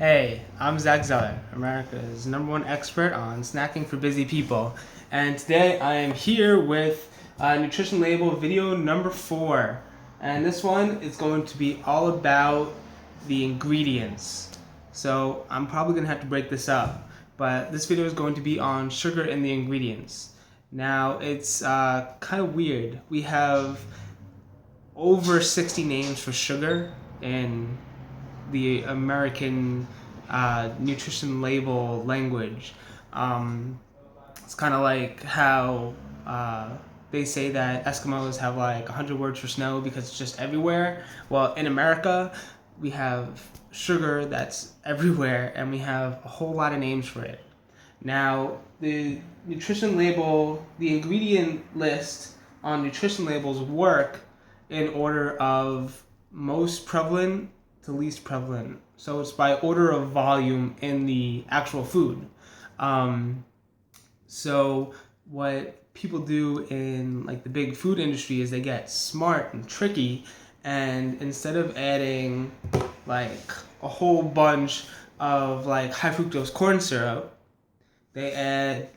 Hey, I'm Zack, America's #1 expert on snacking for busy people. And today I am here with nutrition label video number 4. And this one is going to be all about the ingredients. So I'm probably going to have to break this up. But this video is going to be on sugar in the ingredients. Now, it's kind of weird. We have over 60 names for sugar in the American nutrition label language. It's kind of like how they say that Eskimos have like 100 words for snow because it's just everywhere. Well, in America, we have sugar that's everywhere and we have a whole lot of names for it. Now, the nutrition label, the ingredient list on nutrition labels work in order of most prevalent to least prevalent. So it's by order of volume in the actual food. So what people do in like the big food industry is they get smart and tricky, and instead of adding like a whole bunch of like high fructose corn syrup, they add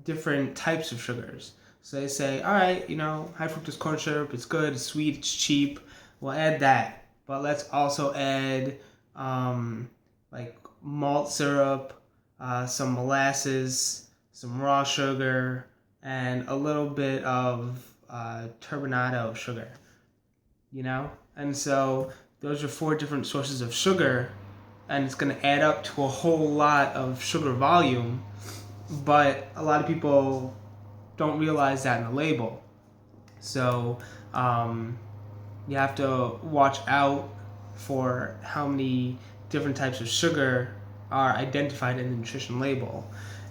different types of sugars. So they say, all right, high fructose corn syrup, it's good, it's sweet, it's cheap, we'll add that. But let's also add like malt syrup, some molasses, some raw sugar, and a little bit of turbinado sugar, And so those are 4 different sources of sugar, and it's going to add up to a whole lot of sugar volume, but a lot of people don't realize that in the label. So you have to watch out for how many different types of sugar are identified in the nutrition label.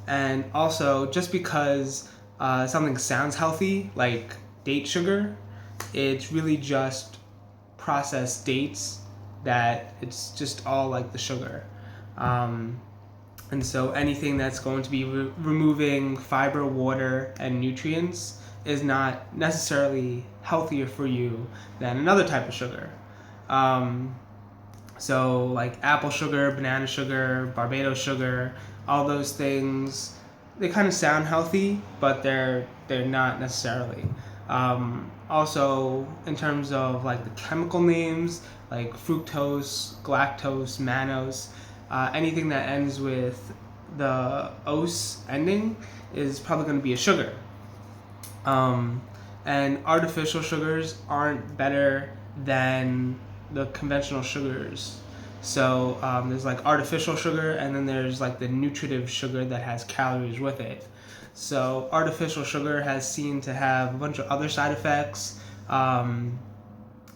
And also, just because something sounds healthy, like date sugar, it's really just processed dates that it's just all like the sugar. And so anything that's going to be removing fiber, water, and nutrients is not necessarily healthier for you than another type of sugar. So like apple sugar, banana sugar, Barbados sugar, all those things, they kind of sound healthy, but they're not necessarily. Also, in terms of like the chemical names, like fructose, galactose, mannose, anything that ends with the ose ending is probably going to be a sugar. And artificial sugars aren't better than the conventional sugars. So there's like artificial sugar, and then there's like the nutritive sugar that has calories with it. So artificial sugar has seen to have a bunch of other side effects.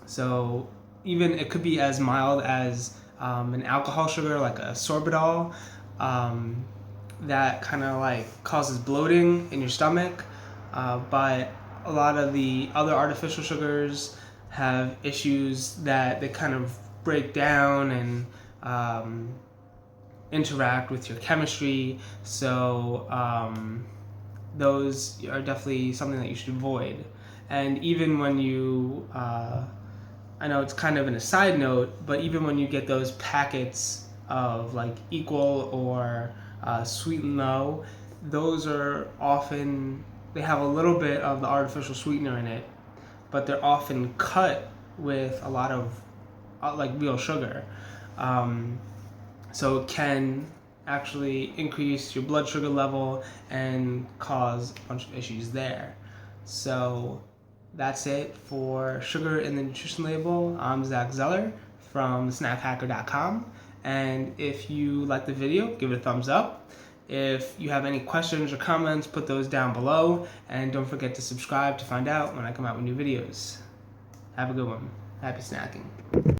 So even it could be as mild as an alcohol sugar, like a sorbitol, that kind of like causes bloating in your stomach. But a lot of the other artificial sugars have issues that they kind of break down and interact with your chemistry. So those are definitely something that you should avoid. And even when you, I know it's kind of an aside note, but even when you get those packets of like Equal or Sweet and Low, those are often, they have a little bit of the artificial sweetener in it, but they're often cut with a lot of like real sugar. So it can actually increase your blood sugar level and cause a bunch of issues there. So that's it for sugar in the nutrition label. I'm Zack Zeller from snackhacker.com. And if you like the video, give it a thumbs up. If you have any questions or comments, put those down below. And don't forget to subscribe to find out when I come out with new videos. Have a good one. Happy snacking.